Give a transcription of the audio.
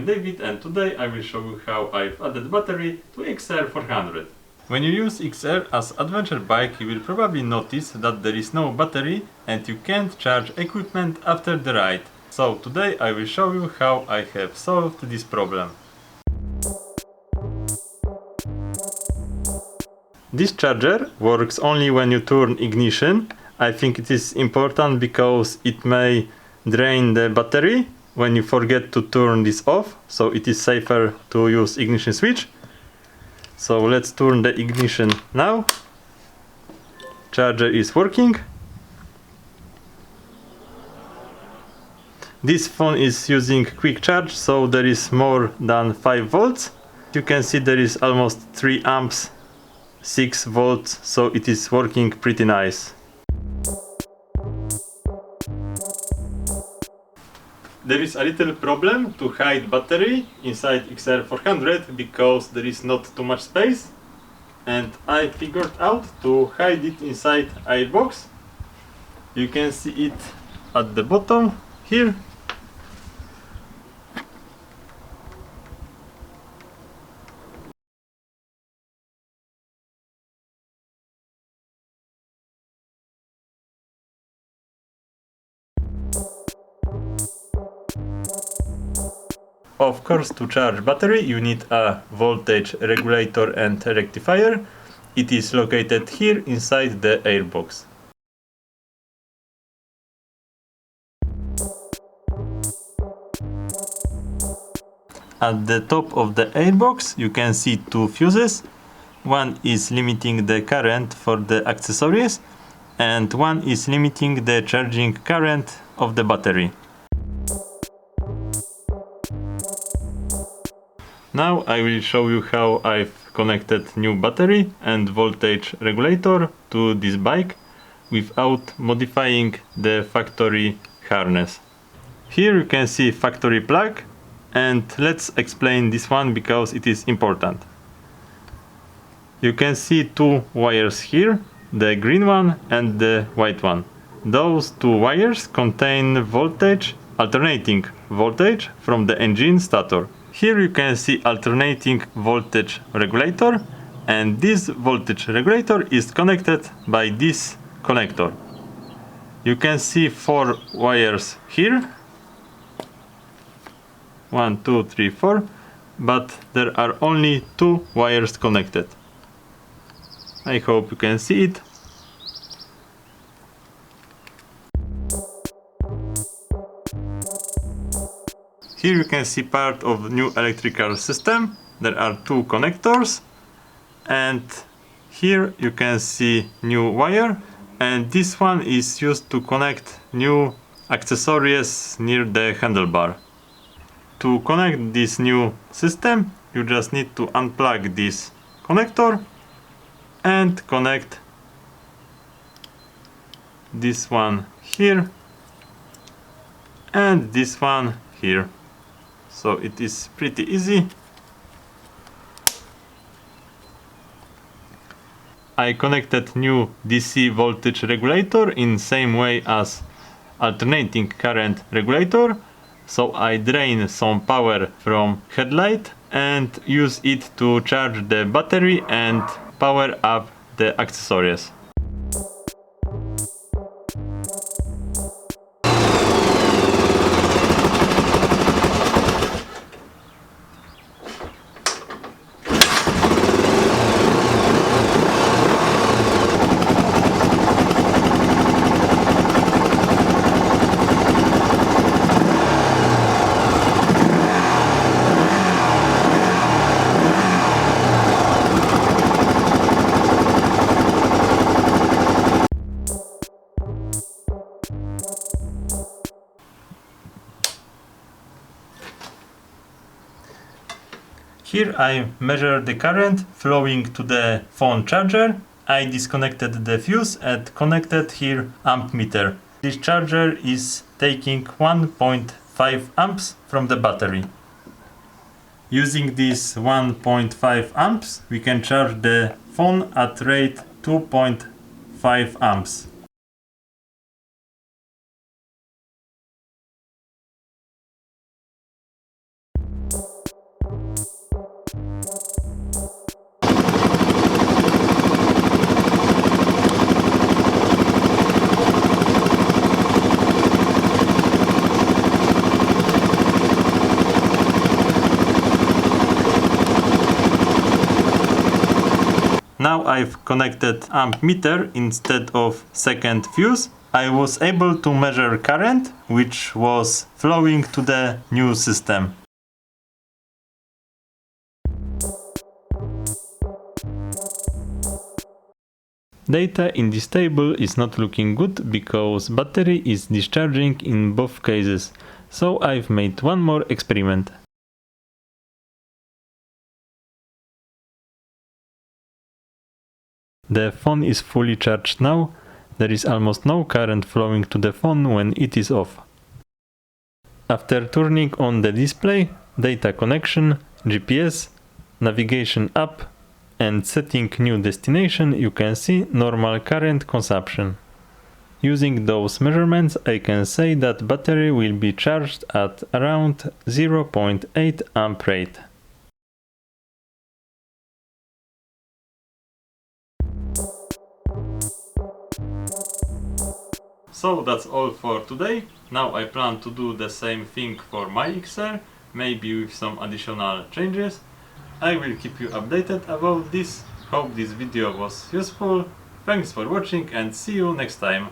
I'm David and today I will show you how I've added battery to XR 400. When you use XR as adventure bike, you will probably notice that there is no battery and you can't charge equipment after the ride. So today I will show you how I have solved this problem. This charger works only when you turn ignition. I think it is important because it may drain the battery when you forget to turn this off, so it is safer to use ignition switch. So let's turn the ignition now. Charger is working. This phone is using quick charge, so there is more than 5 volts. You can see there is almost 3 amps, 6 volts, so it is working pretty nice. There is a little problem to hide battery inside XR 400 because there is not too much space, and I figured out to hide it inside airbox. You can see it at the bottom here. Of course, to charge battery you need a voltage regulator and rectifier. It is located here inside the airbox. At the top of the airbox you can see 2 fuses. One is limiting the current for the accessories and one is limiting the charging current of the battery. Now I will show you how I've connected new battery and voltage regulator to this bike without modifying the factory harness. Here you can see factory plug, and let's explain this one because it is important. You can see 2 wires here, the green one and the white one. Those 2 wires contain voltage, alternating voltage from the engine stator. Here you can see alternating voltage regulator, and this voltage regulator is connected by this connector. You can see 4 wires here. 1, 2, 3, 4, but there are only 2 wires connected. I hope you can see it. Here you can see part of new electrical system. There are 2 connectors, and here you can see new wire, and this one is used to connect new accessories near the handlebar. To connect this new system you just need to unplug this connector and connect this one here and this one here. So it is pretty easy. I connected new DC voltage regulator in same way as alternating current regulator. So I drain some power from headlight and use it to charge the battery and power up the accessories. Here I measure the current flowing to the phone charger. I disconnected the fuse and connected here amp meter. This charger is taking 1.5 amps from the battery. Using this 1.5 amps we can charge the phone at rate 2.5 amps. Now I've connected amp meter instead of second fuse. I was able to measure current, which was flowing to the new system. Data in this table is not looking good because battery is discharging in both cases, so I've made one more experiment. The phone is fully charged now. There is almost no current flowing to the phone when it is off. After turning on the display, data connection, GPS, navigation app, and setting new destination, you can see normal current consumption. Using those measurements, I can say that battery will be charged at around 0.8 amp rate. So that's all for today. Now I plan to do the same thing for my XR, maybe with some additional changes. I will keep you updated about this. Hope this video was useful. Thanks for watching and see you next time.